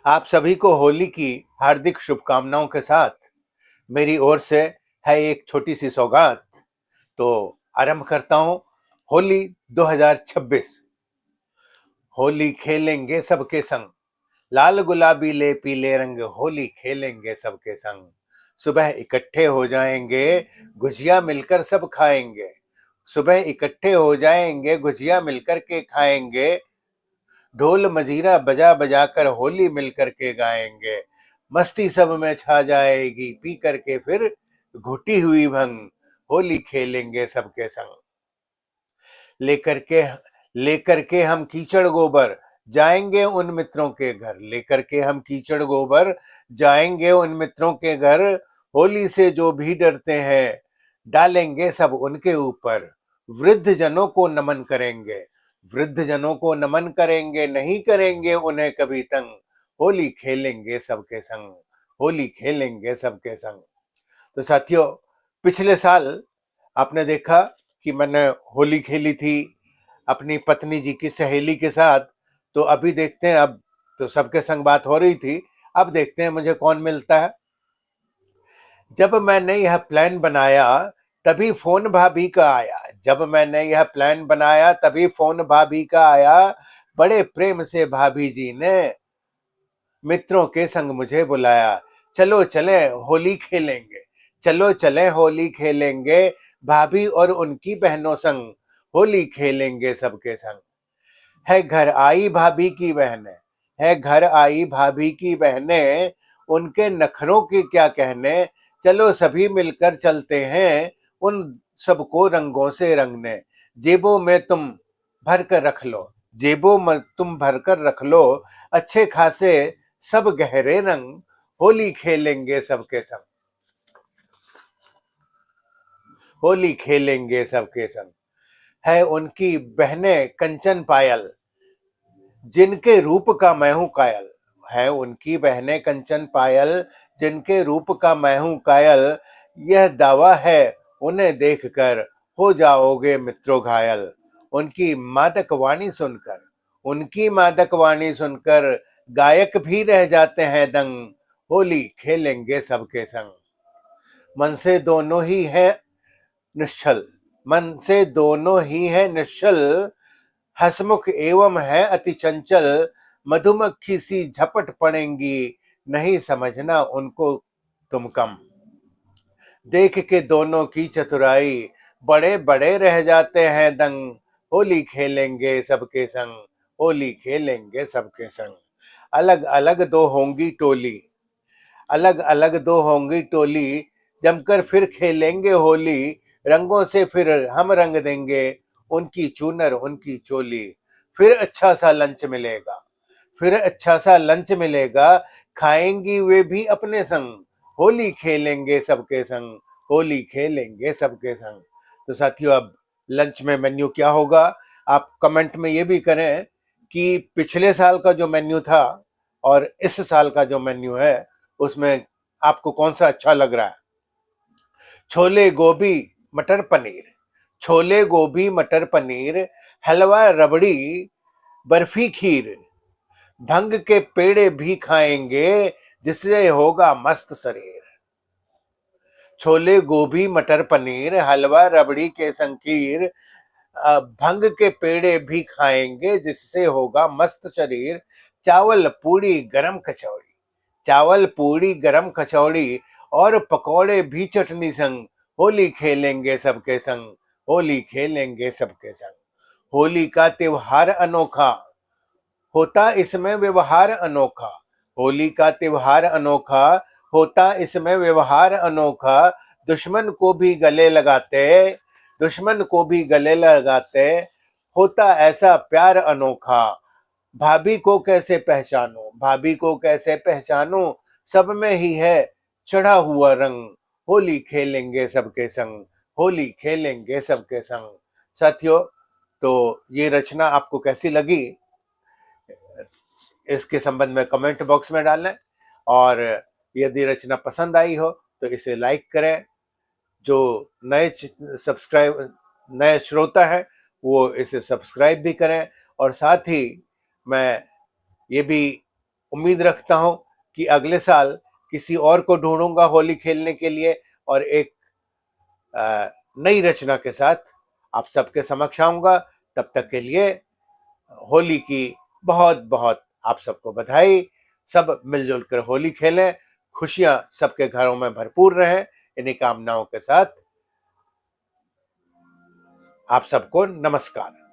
आप सभी को होली की हार्दिक शुभकामनाओं के साथ मेरी ओर से है एक छोटी सी सौगात। तो आरंभ करता हूं। होली 2026। होली खेलेंगे सबके संग, लाल गुलाबी ले पीले रंग, होली खेलेंगे सबके संग। सुबह इकट्ठे हो जाएंगे, गुजिया मिलकर सब खाएंगे। सुबह इकट्ठे हो जाएंगे, गुजिया मिलकर के खाएंगे। ढोल मजीरा बजा बजा कर होली मिल करके गाएंगे। मस्ती सब में छा जाएगी, पी करके फिर घुटी हुई भंग, होली खेलेंगे सबके संग। लेकर के हम कीचड़ गोबर जाएंगे उन मित्रों के घर। लेकर के हम कीचड़ गोबर जाएंगे उन मित्रों के घर। होली से जो भी डरते हैं, डालेंगे सब उनके ऊपर। वृद्ध जनों को नमन करेंगे, वृद्ध जनों को नमन करेंगे, नहीं करेंगे उन्हें कभी तंग। होली खेलेंगे सबके संग, होली खेलेंगे सबके संग। तो साथियों, पिछले साल आपने देखा कि मैंने होली खेली थी अपनी पत्नी जी की सहेली के साथ। तो अभी देखते हैं, अब तो सबके संग बात हो रही थी, अब देखते हैं मुझे कौन मिलता है। जब मैंने यह प्लान बनाया तभी फोन भाभी का आया। जब मैंने यह प्लान बनाया तभी फोन भाभी का आया। बड़े प्रेम से भाभी जी ने मित्रों के संग मुझे बुलाया। चलो चले होली खेलेंगे, चलो चले होली खेलेंगे। भाभी और उनकी बहनों संग होली खेलेंगे सबके संग। है घर आई भाभी की बहनें, है घर आई भाभी की बहनें, उनके नखरों के क्या कहने। चलो सभी मिलकर चलते हैं उन सबको रंगों से रंगने। जेबों में तुम भर कर रख लो, जेबों में तुम भर कर रख लो, अच्छे खासे सब गहरे रंग, होली खेलेंगे सबके संग, होली खेलेंगे सबके संग। है उनकी बहनें कंचन पायल, जिनके रूप का मैं हूं कायल। है उनकी बहनें कंचन पायल, जिनके रूप का मैं हूं कायल। यह दावा है उन्हें देखकर हो जाओगे मित्रों घायल। उनकी मादक वाणी सुनकर, उनकी मादक वाणी सुनकर गायक भी रह जाते हैं दंग। होली खेलेंगे सबके संग। मन से दोनों ही है निश्चल, मन से दोनों ही है निश्चल, हसमुख एवं है अति चंचल। मधुमक्खी सी झपट पड़ेंगी, नहीं समझना उनको तुम कम। देख के दोनों की चतुराई, बड़े बड़े रह जाते हैं दंग। होली खेलेंगे सबके संग, होली खेलेंगे सबके संग। अलग अलग दो होंगी टोली, अलग अलग दो होंगी टोली, जमकर फिर खेलेंगे होली। रंगों से फिर हम रंग देंगे उनकी चूनर उनकी चोली। फिर अच्छा सा लंच मिलेगा, फिर अच्छा सा लंच मिलेगा, खाएंगी वे भी अपने संग। होली खेलेंगे सबके संग, होली खेलेंगे सबके संग। तो साथियों, अब लंच में मेन्यू क्या होगा, आप कमेंट में ये भी करें कि पिछले साल का जो मेन्यू था और इस साल का जो मेन्यू है उसमें आपको कौन सा अच्छा लग रहा है। छोले गोभी मटर पनीर, छोले गोभी मटर पनीर, हलवा रबड़ी बर्फी खीर, भंग के पेड़े भी खाएंगे जिससे होगा मस्त शरीर। छोले गोभी मटर पनीर, हलवा रबड़ी के संकीर, भंग के पेड़े भी खाएंगे जिससे होगा मस्त शरीर। चावल पूड़ी गरम कचौड़ी, चावल पूड़ी गरम कचौड़ी और पकौड़े भी चटनी संग। होली खेलेंगे सबके संग, होली खेलेंगे सबके संग। होली का त्योहार अनोखा, होता इसमें व्यवहार अनोखा। होली का त्योहार अनोखा, होता इसमें व्यवहार अनोखा। दुश्मन को भी गले लगाते, दुश्मन को भी गले लगाते, होता ऐसा प्यार अनोखा। भाभी को कैसे पहचानो, भाभी को कैसे पहचानो, सब में ही है चढ़ा हुआ रंग। होली खेलेंगे सबके संग, होली खेलेंगे सबके संग। साथियों, तो ये रचना आपको कैसी लगी, इसके संबंध में कमेंट बॉक्स में डालें। और यदि रचना पसंद आई हो तो इसे लाइक करें। जो नए श्रोता हैं वो इसे सब्सक्राइब भी करें। और साथ ही मैं ये भी उम्मीद रखता हूं कि अगले साल किसी और को ढूंढूंगा होली खेलने के लिए और एक नई रचना के साथ आप सबके समक्ष आऊंगा। तब तक के लिए होली की बहुत बहुत आप सबको बधाई। सब मिलजुल कर होली खेलें, खुशियां सबके घरों में भरपूर रहें। इन्हीं कामनाओं के साथ आप सबको नमस्कार।